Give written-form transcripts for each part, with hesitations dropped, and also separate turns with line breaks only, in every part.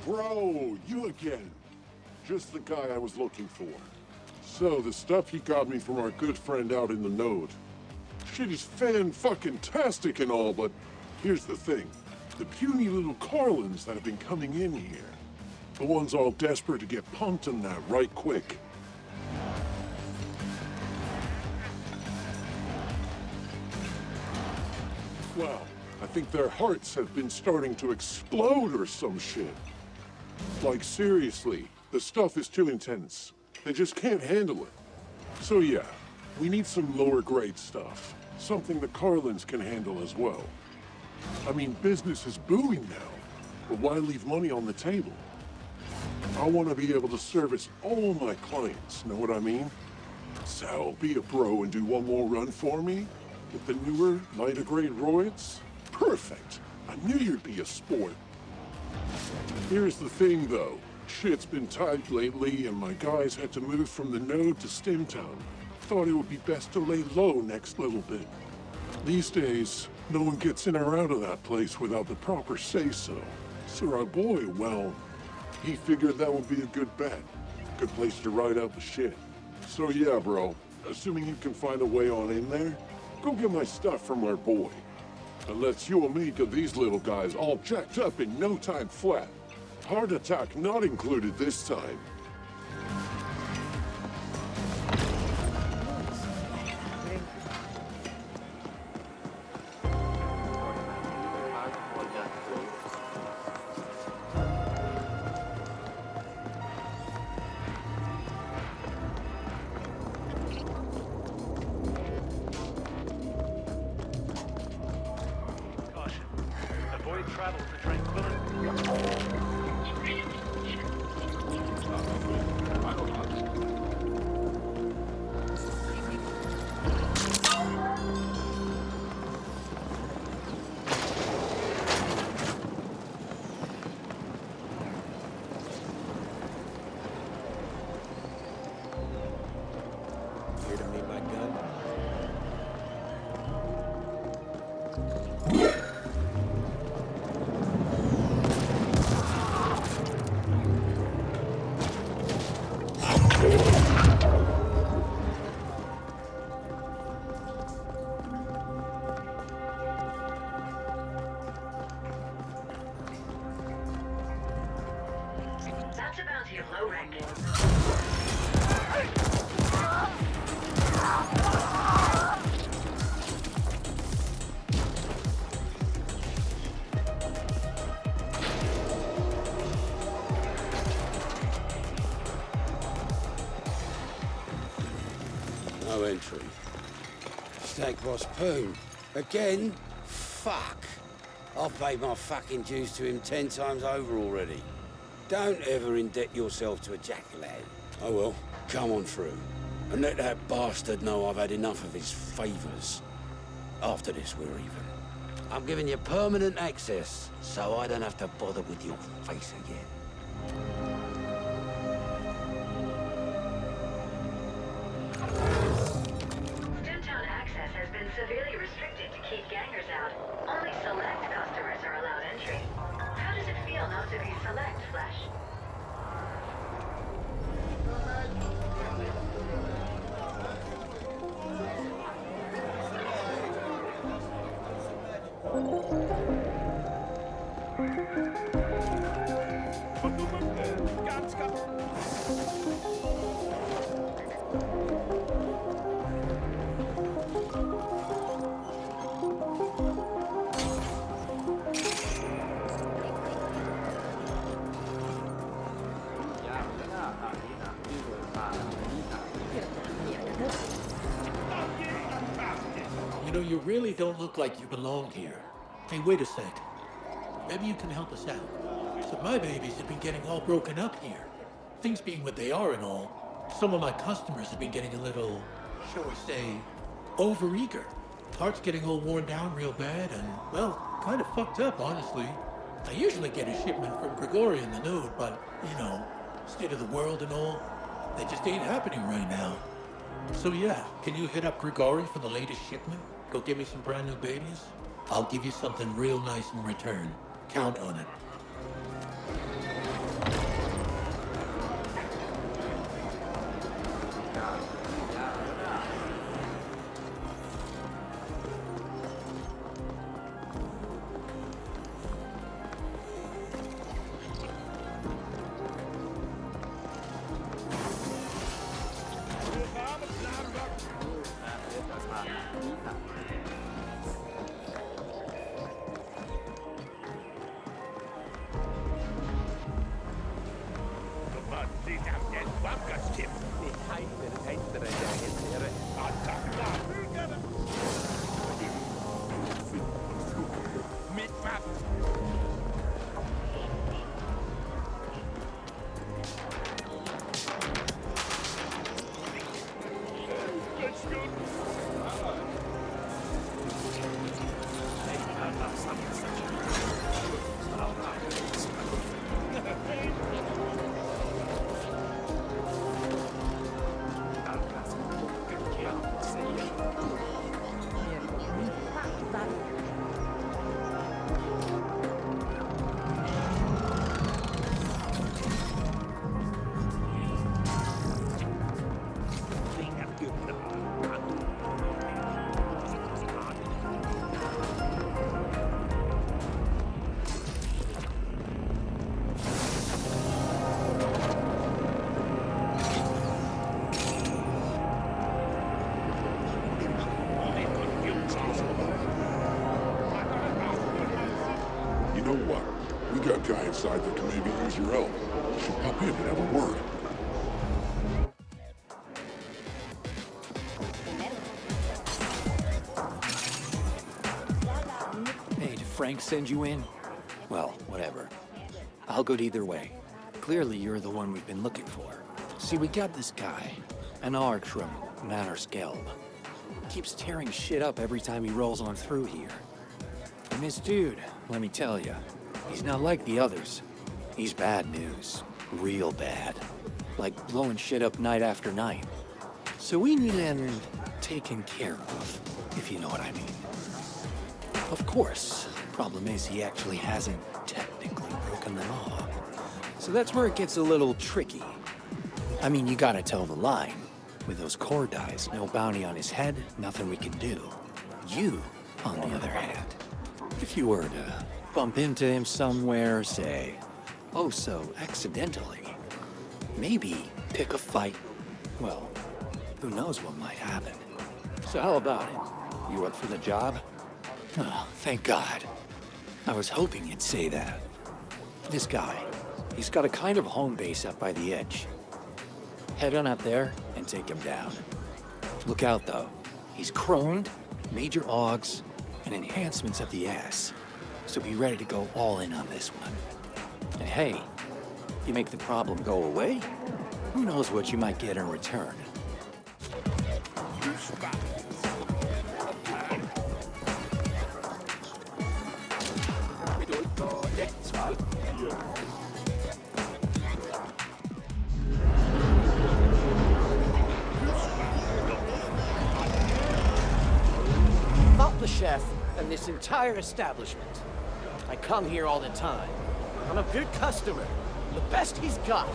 Bro, you again. Just the guy I was looking for. So, the stuff you got me from our good friend out in the node. Shit is fan-fucking-tastic and all, but here's the thing. The puny little Carlins that have been coming in here. The ones all desperate to get punked on that right quick. Well, I think their hearts have been starting to explode or some shit. Like, seriously, the stuff is too intense. They just can't handle it. So yeah, we need some lower grade stuff. Something the Carlins can handle as well. I mean, business is booming now, but why leave money on the table? I want to be able to service all my clients, know what I mean? So, be a bro and do one more run for me? With the newer, lighter grade roids? Perfect! I knew you'd be a sport. Here's the thing, though. Shit's been tight lately, and my guys had to move from the node to Stimtown. Thought it would be best to lay low next little bit. These days, no one gets in or out of that place without the proper say-so. So our boy, well, he figured that would be a good bet. Good place to ride out the shit. So yeah, bro, assuming you can find a way on in there, go get my stuff from our boy. And let's you and me get these little guys all jacked up in no time flat. Heart attack not included this time.
No entry. Stag boss Poon. Again? Fuck. I've paid my fucking dues to him 10 times over already. Don't ever indebt yourself to a jack-lad. Oh well, come on through. And let that bastard know I've had enough of his favours. After this, we're even. I'm giving you permanent access, so I don't have to bother with your face again.
Severely restricted to keep gangers out. Only select customers are allowed entry. How does it feel not to be select, Flesh?
know, you really don't look like you belong here. Hey, wait a sec. Maybe you can help us out. So my babies have been getting all broken up here. Things being what they are and all, some of my customers have been getting a little, shall we say, overeager. Parts getting all worn down real bad and, well, kind of fucked up, honestly. I usually get a shipment from Grigori in the Node, but, you know, state of the world and all, that just ain't happening right now. So yeah, can you hit up Grigori for the latest shipment? Go get me some brand new babies? I'll give you something real nice in return. Count on it.
You know what? We got a guy inside that can maybe use your help. Should pop in and have a word.
Hey, did Frank send you in? Well, whatever. I'll go either way. Clearly, you're the one we've been looking for. See, we got this guy, an arc from Mannerskelb. Keeps tearing shit up every time he rolls on through here. And this dude, let me tell you, he's not like the others. He's bad news. Real bad. Like blowing shit up night after night. So we need him taken care of, if you know what I mean. Of course, problem is he actually hasn't technically broken the law. So that's where it gets a little tricky. I mean, you gotta toe the line. With those core dies, no bounty on his head, nothing we can do. You, on the other hand, if you were to bump into him somewhere, say, oh so accidentally, maybe pick a fight, well, who knows what might happen. So how about it? You up for the job? Oh, thank God. I was hoping you'd say that. This guy, he's got a kind of home base up by the edge. Head on up there and take him down. Look out though, he's croned, major augs, and enhancements of the ass. So be ready to go all in on this one. And hey, you make the problem go away, who knows what you might get in return.
The chef and this entire establishment. I come here all the time. I'm a good customer. The best he's got.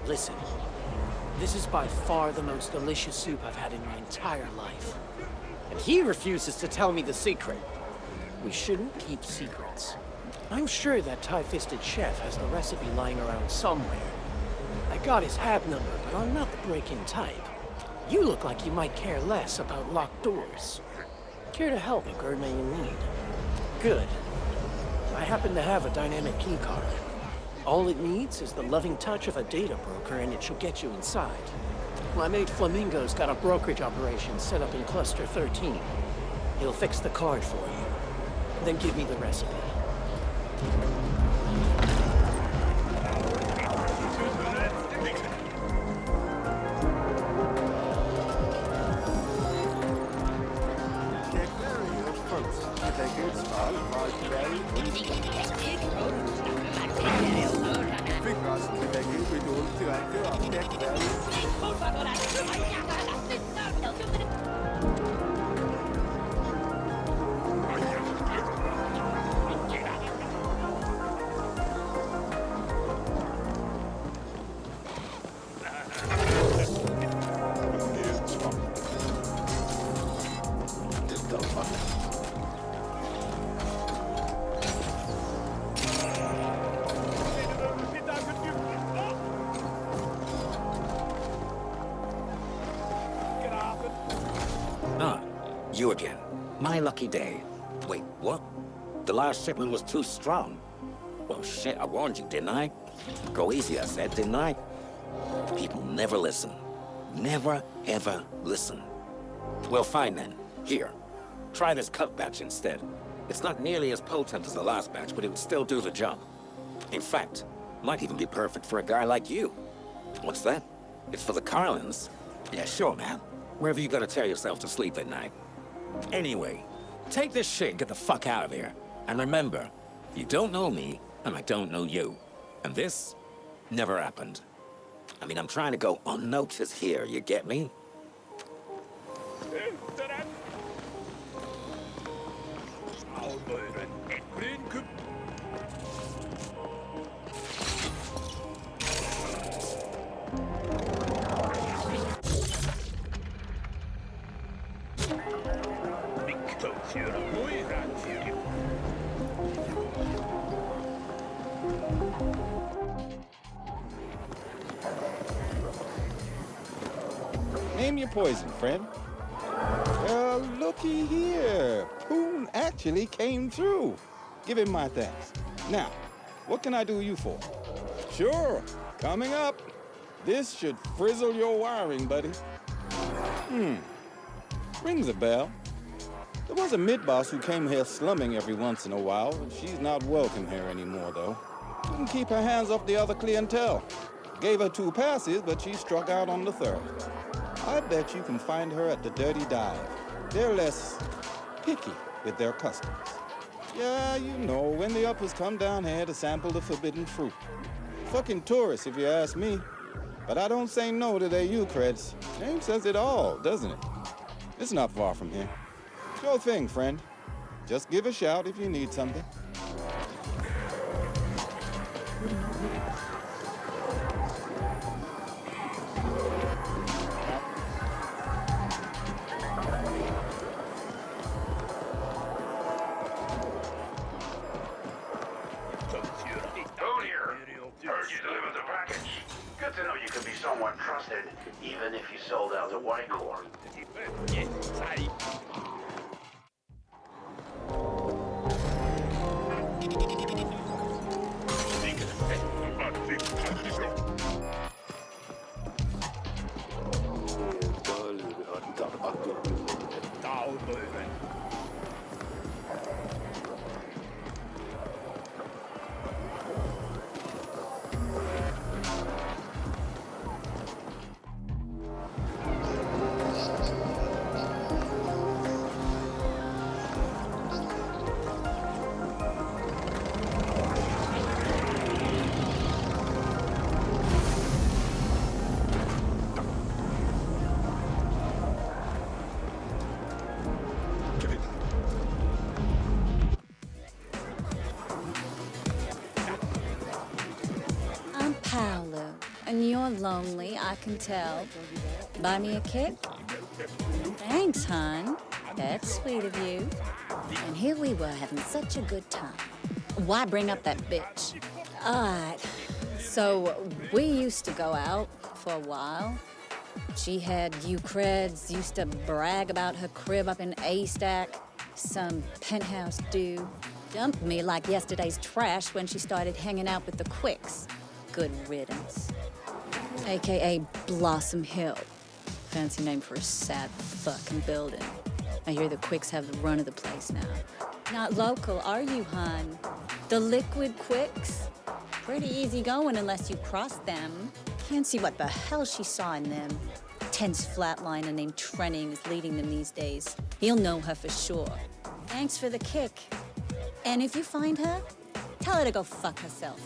Listen, this is by far the most delicious soup I've had in my entire life. And he refuses to tell me the secret. We shouldn't keep secrets. I'm sure that tie-fisted chef has the recipe lying around somewhere. I got his hab number, but I'm not the break-in type. You look like you might care less about locked doors. Care to help incur you need? Good. I happen to have a dynamic keycard. All it needs is the loving touch of a data broker and it should get you inside. My mate Flamingo's got a brokerage operation set up in Cluster 13. He'll fix the card for you. Then give me the recipe.
You again. My lucky day. Wait, what? The last shipment was too strong. Well, shit, I warned you, didn't I? Go easy, I said, didn't I? People never listen. Never, ever listen. Well, fine then. Here. Try this cut batch instead. It's not nearly as potent as the last batch, but it would still do the job. In fact, might even be perfect for a guy like you. What's that? It's for the Carlins? Yeah, sure, man. Wherever you gotta tear yourself to sleep at night. Anyway, take this shit and get the fuck out of here. And remember, you don't know me, and I don't know you. And this never happened. I mean, I'm trying to go unnoticed here, you get me?
Name your poison, friend. Well, looky here. Poon actually came through. Give him my thanks. Now, what can I do you for? Sure, coming up. This should frizzle your wiring, buddy. Rings a bell. There was a mid-boss who came here slumming every once in a while. She's not welcome here anymore, though. Couldn't keep her hands off the other clientele. Gave her 2 passes, but she struck out on the 3rd. I bet you can find her at the Dirty Dive. They're less picky with their customers. Yeah, you know, when the uppers come down here to sample the forbidden fruit. Fucking tourists, if you ask me. But I don't say no to their U-creds. Name says it all, doesn't it? It's not far from here. Sure thing, friend. Just give a shout if you need something.
Good to know you can be somewhat trusted, even if you sold out to White Corps.
And you're lonely, I can tell. Buy me a kick? Thanks, hon. That's sweet of you. And here we were having such a good time. Why bring up that bitch? Alright, so we used to go out for a while. She had U-creds, used to brag about her crib up in A-Stack. Some penthouse dude dumped me like yesterday's trash when she started hanging out with the quicks. Good riddance. AKA Blossom Hill. Fancy name for a sad fucking building. I hear the Quicks have the run of the place now. Not local, are you, hon? The Liquid Quicks? Pretty easy going unless you cross them. Can't see what the hell she saw in them. Tense flatliner named Trenning is leading them these days. He'll know her for sure. Thanks for the kick. And if you find her, tell her to go fuck herself.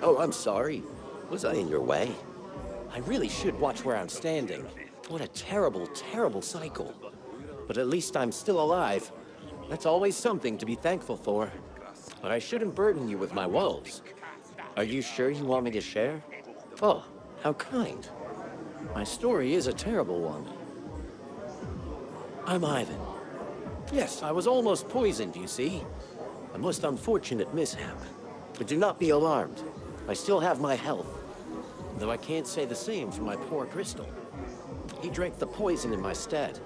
Oh, I'm sorry. Was I in your way? I really should watch where I'm standing. What a terrible, terrible cycle. But at least I'm still alive. That's always something to be thankful for. But I shouldn't burden you with my woes. Are you sure you want me to share? Oh, how kind. My story is a terrible one. I'm Ivan. Yes, I was almost poisoned, you see. A most unfortunate mishap. But do not be alarmed. I still have my health. Though I can't say the same for my poor Crystal. He drank the poison in my stead.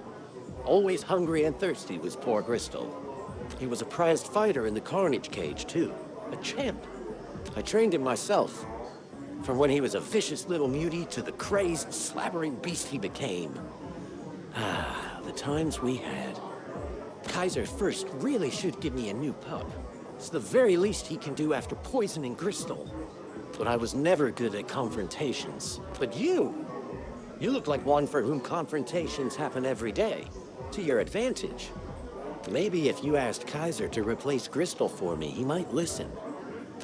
Always hungry and thirsty was poor Crystal. He was a prized fighter in the Carnage Cage, too. A champ. I trained him myself. From when he was a vicious little mutie to the crazed, slabbering beast he became. Ah, the times we had. Kaiser first really should give me a new pup. It's the very least he can do after poisoning Crystal. But I was never good at confrontations. But you look like one for whom confrontations happen every day. To your advantage. Maybe if you asked Kaiser to replace Crystal for me, he might listen.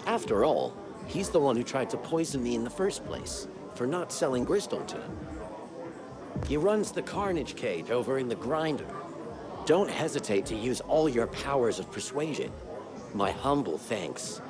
After all, he's the one who tried to poison me in the first place, for not selling Crystal to him. He runs the Carnage Cage over in the Grinder. Don't hesitate to use all your powers of persuasion. My humble thanks.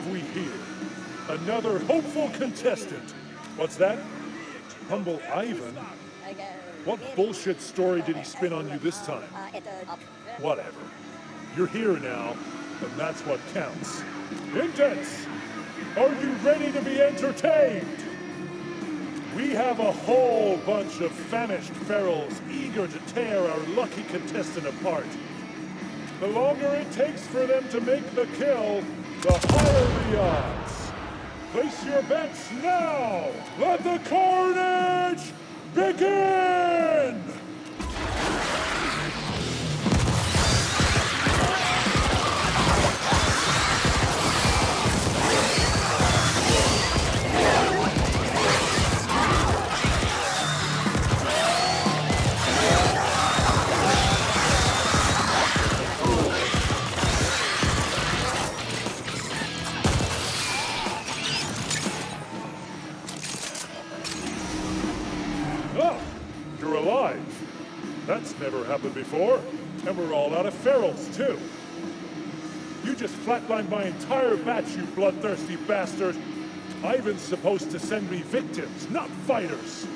we here? Another hopeful contestant. What's that? Humble Ivan? What bullshit story did he spin on you this time? Whatever. You're here now, and that's what counts. Indents! Are you ready to be entertained? We have a whole bunch of famished ferals eager to tear our lucky contestant apart. The longer it takes for them to make the kill, the higher the odds. Place your bets now! Let the carnage begin! That's never happened before. And we're all out of ferals, too. You just flatlined my entire batch, you bloodthirsty bastard. Ivan's supposed to send me victims, not fighters.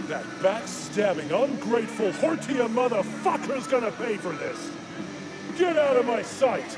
That backstabbing, ungrateful, Hortia motherfucker's gonna pay for this. Get out of my sight!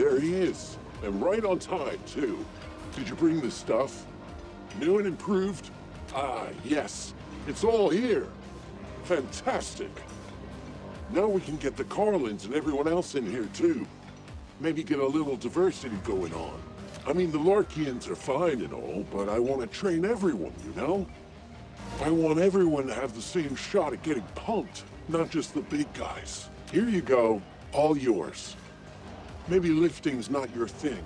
There he is, and right on time, too. Did you bring the stuff? New and improved? Ah, yes. It's all here. Fantastic. Now we can get the Carlins and everyone else in here, too. Maybe get a little diversity going on. I mean, the Larkians are fine and all, but I want to train everyone, you know? I want everyone to have the same shot at getting punked, not just the big guys. Here you go, all yours. Maybe lifting's not your thing.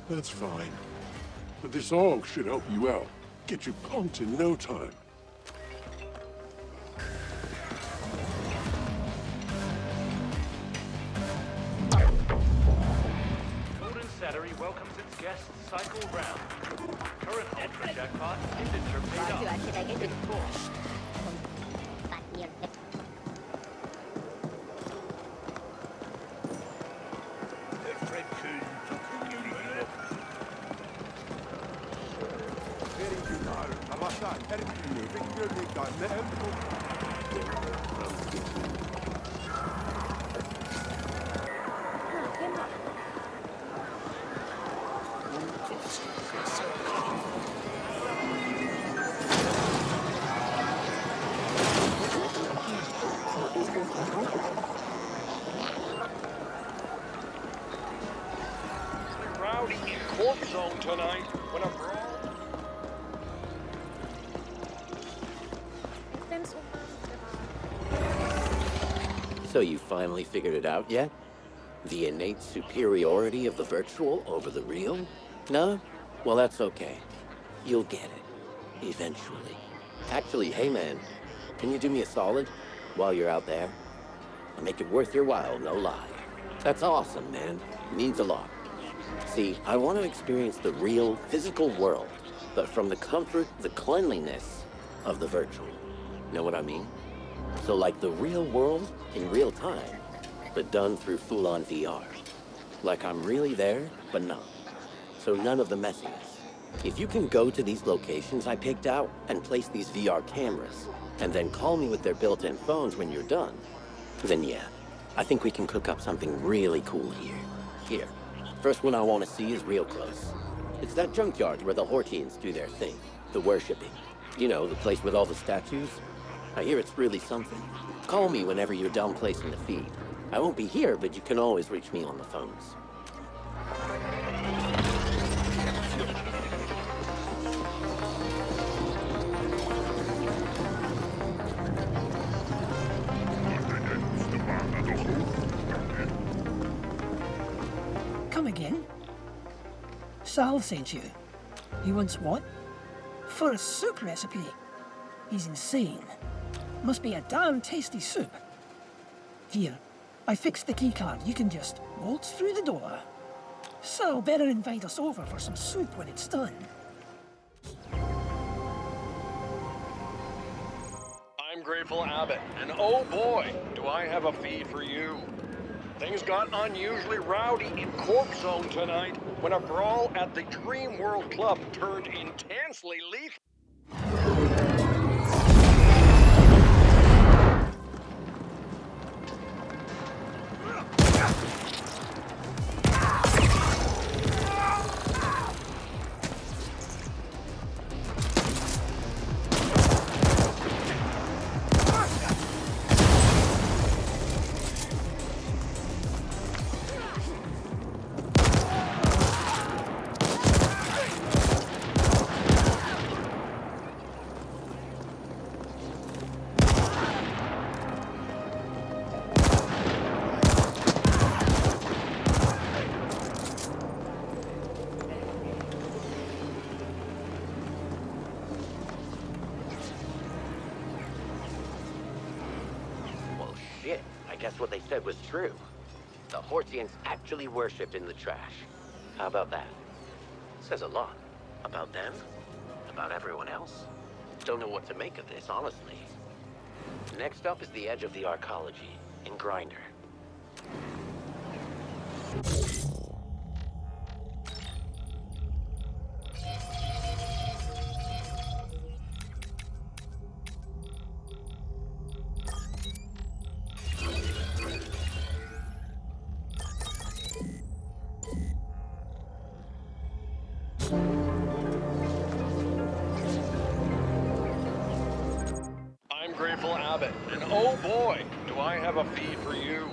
That's fine. But this all should help you out. Get you pumped in no time.
Golden Sattery welcomes its guests cycle round. Current entry jackpot, indenture paid up.
Rowdy in court zone tonight when I'm
So you finally figured it out yet? The innate superiority of the virtual over the real? No? Well, that's okay. You'll get it. Eventually. Actually, hey man, can you do me a solid while you're out there? I'll make it worth your while, no lie. That's awesome, man. Means a lot. See, I want to experience the real, physical world, but from the comfort, the cleanliness of the virtual. Know what I mean? So like the real world in real time, but done through full-on VR. Like I'm really there, but not. So none of the messiness. If you can go to these locations I picked out and place these VR cameras, and then call me with their built-in phones when you're done, then yeah, I think we can cook up something really cool here. Here. First one I want to see is real close. It's that junkyard where the Hortians do their thing, the worshipping. You know, the place with all the statues? I hear it's really something. Call me whenever you're done placing the feed. I won't be here, but you can always reach me on the phones.
Come again? Sal sent you. He wants what? For a soup recipe. He's insane. Must be a damn tasty soup. Here, I fixed the keycard. You can just waltz through the door. Sal better invite us over for some soup when it's done.
I'm Grateful Abbott, and oh boy, do I have a feed for you. Things got unusually rowdy in Corp Zone tonight when a brawl at the Dream World Club turned intensely lethal.
Shit, I guess what they said was true. The Hortians actually worshipped in the trash. How about that? Says a lot. About them, about everyone else. Don't know what to make of this, honestly. Next up is the edge of the arcology in Grinder.
I'm Grateful Abbott, and oh boy, do I have a feed for you.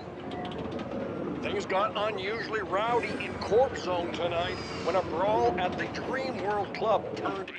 Things got unusually rowdy in Corp Zone tonight when a brawl at the Dream World Club turned...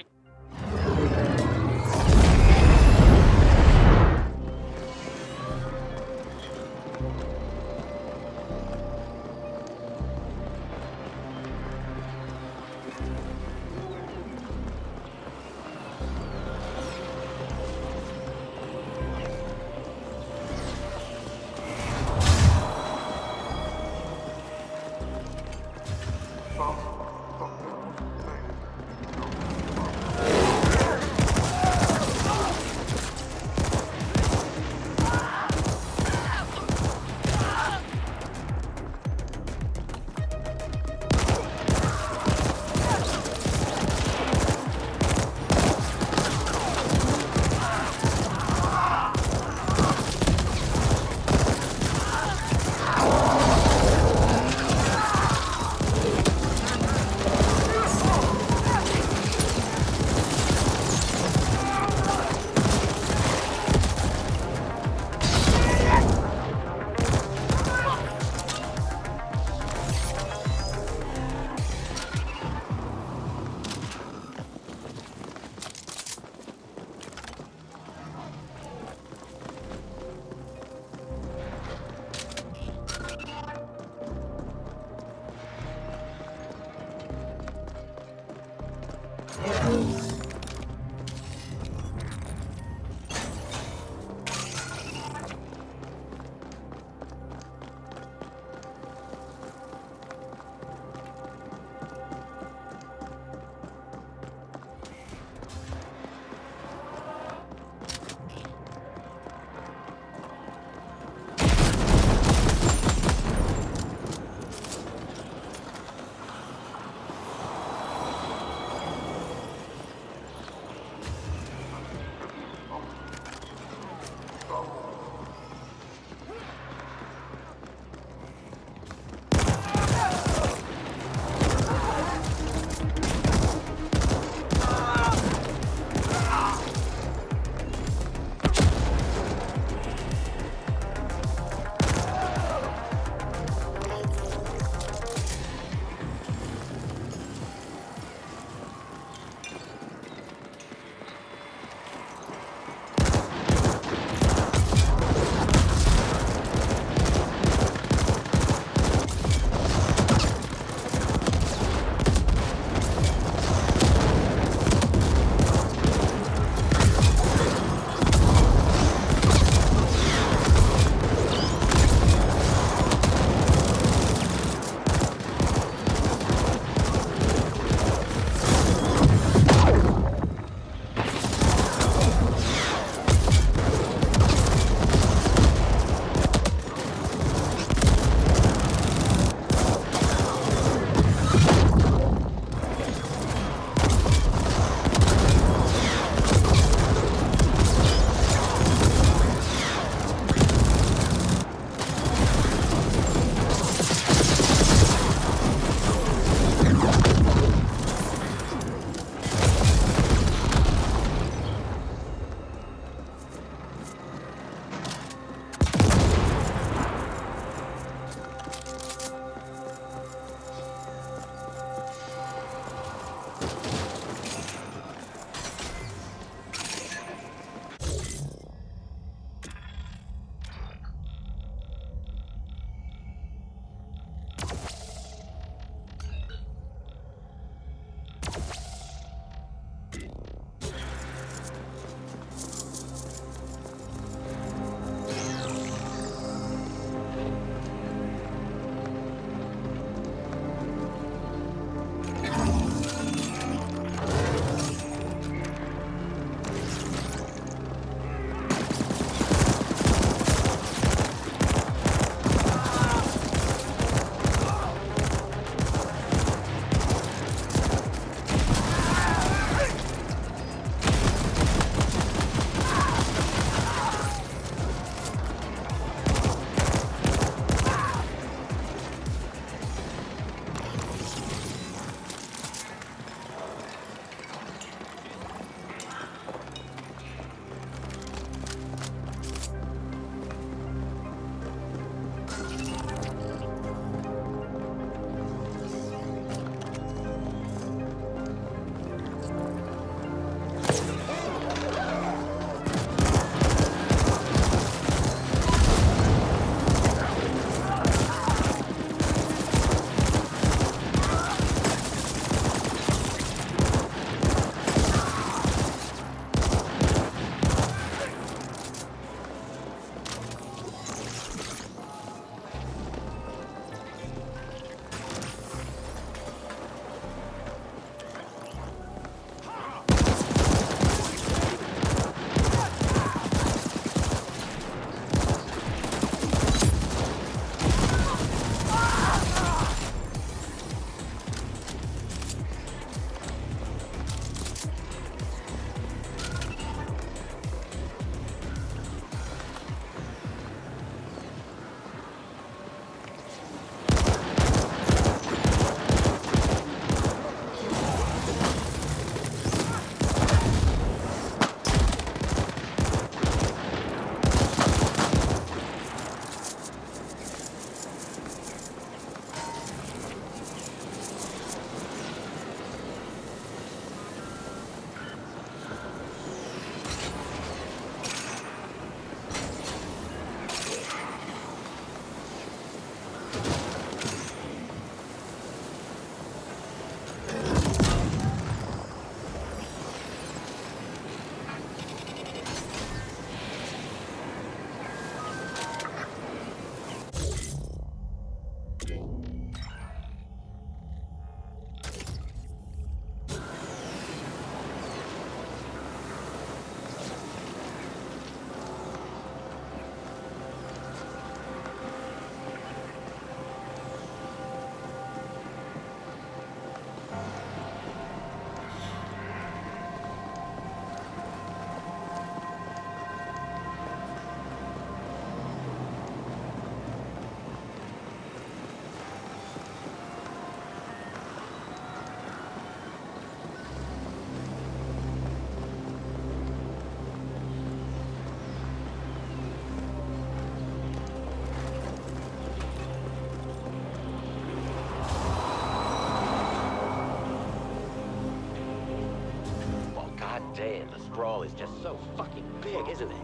Damn, the sprawl is just so fucking big, isn't it?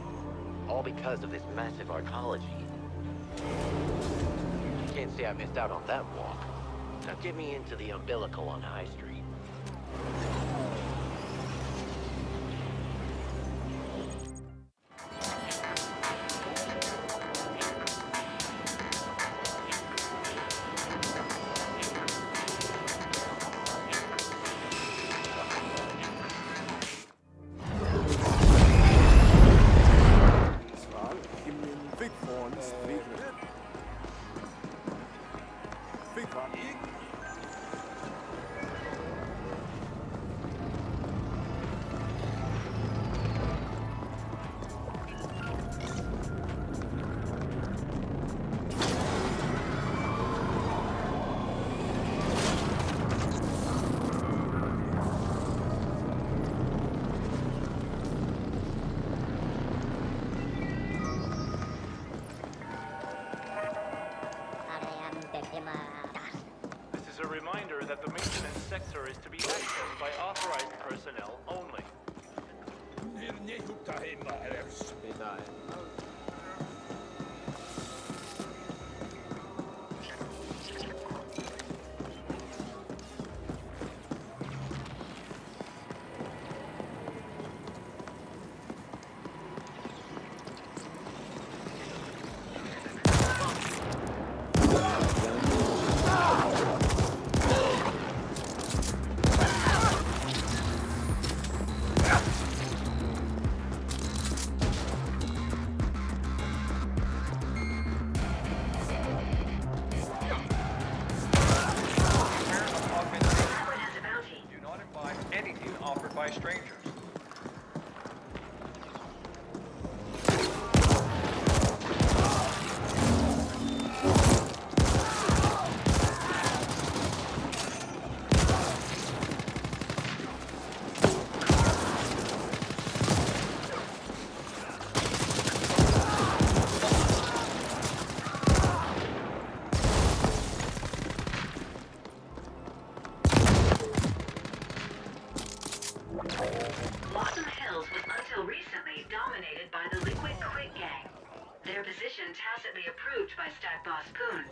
All because of this massive arcology. Can't say I missed out on that walk. Now get me into the umbilical on High Street.
This is a reminder that the maintenance sector is to be accessed by authorized personnel only.
by strangers.
Tacitly approved by Stat Boss Poon.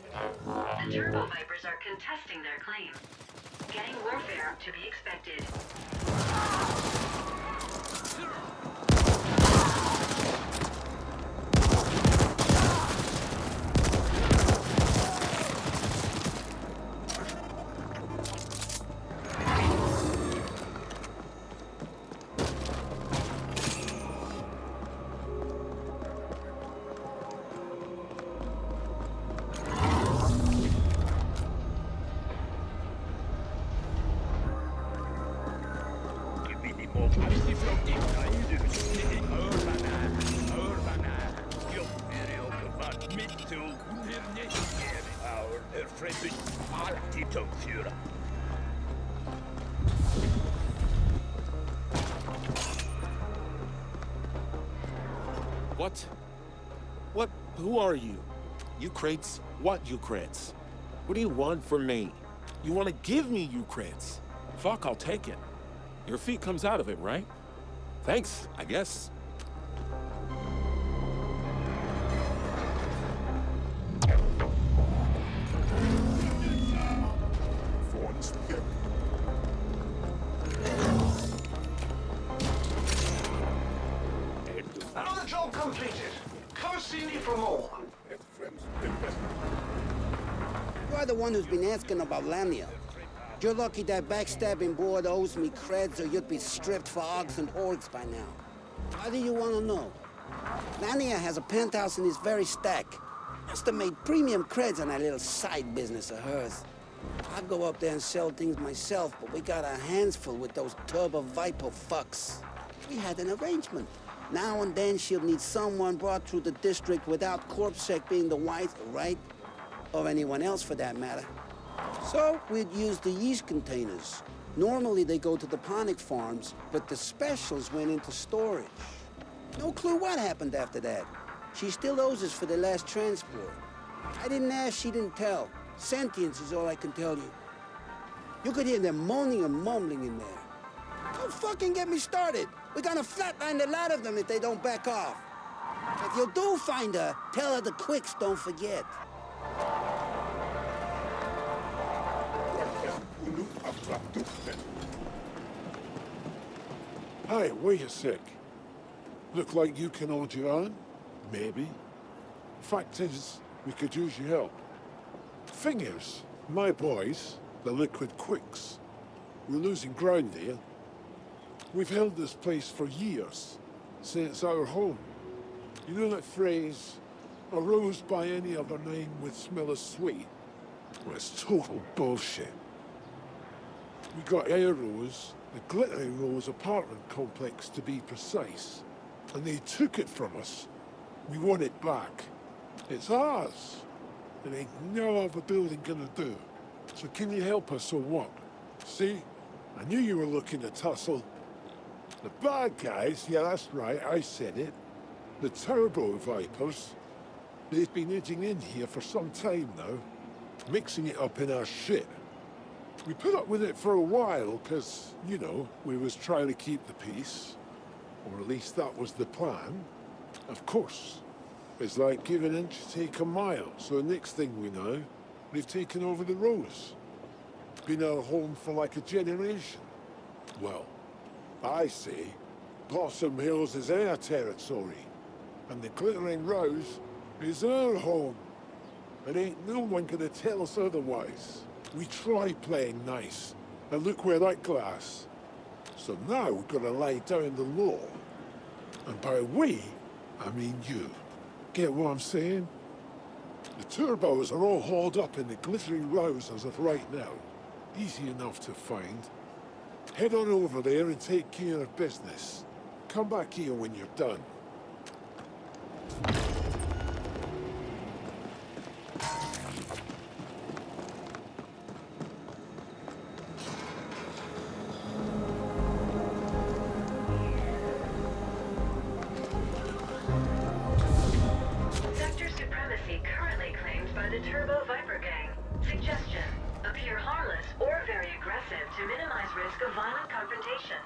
The Turbo Vipers are contesting their claim. Gang warfare to be expected.
What? Who are you? Ukrates? What Ukrates? What do you want from me? You want to give me Ukrates? Fuck, I'll take it. Your fee comes out of it, right? Thanks, I guess.
Another job completed. Come see me for more.
Why the one who's been asking about Lamia. You're lucky that backstabbing board owes me creds, or you'd be stripped for Ogs and Orgs by now. Why do you want to know? Lamia has a penthouse in this very stack. Must have made premium creds on that little side business of hers. I'd go up there and sell things myself, but we got our hands full with those Turbo Viper fucks. We had an arrangement. Now and then she'll need someone brought through the district without CorpSec being the white, right? Or anyone else for that matter. So we'd use the yeast containers. Normally they go to the ponic farms, but the specials went into storage. No clue what happened after that. She still owes us for the last transport. I didn't ask, she didn't tell. Sentience is all I can tell you. You could hear them moaning and mumbling in there. Don't fucking get me started. We're gonna flatline a lot of them if they don't back off. If you do find her, tell her the quicks don't forget.
Hi, wait a sec. Look like you can hold your own? Maybe. Fact is, we could use your help. Thing is, my boys, the Liquid Quicks, we're losing ground here. We've held this place for years, since our home. You know that phrase, a rose by any other name would smell as sweet? Well, it's total bullshit. We got Air Rose, the Glittering Rose apartment complex to be precise, and they took it from us. We want it back. It's ours. There ain't no other building gonna do. So can you help us or what? See? I knew you were looking to tussle. The bad guys, yeah, that's right, I said it. The Turbo Vipers. They've been edging in here for some time now, mixing it up in our shit. We put up with it for a while, because, you know, we was trying to keep the peace. Or at least that was the plan. Of course. It's like give an inch, take a mile. So the next thing we know, they've taken over the Rose. Been our home for like a generation. Well, I say, Blossom Hills is our territory. And the Glittering Rose is our home. And ain't no one gonna tell us otherwise. We tried playing nice, and look where that glass. So now we've got to lay down the law. And by we, I mean you. Get what I'm saying? The turbos are all hauled up in the Glittering Rose as of right now. Easy enough to find. Head on over there and take care of business. Come back here when you're done.
Sector supremacy currently claimed by the Turbo Viper Gang. Suggestion: appear harmless or very aggressive to minimize risk of violent confrontation.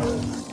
Thank you.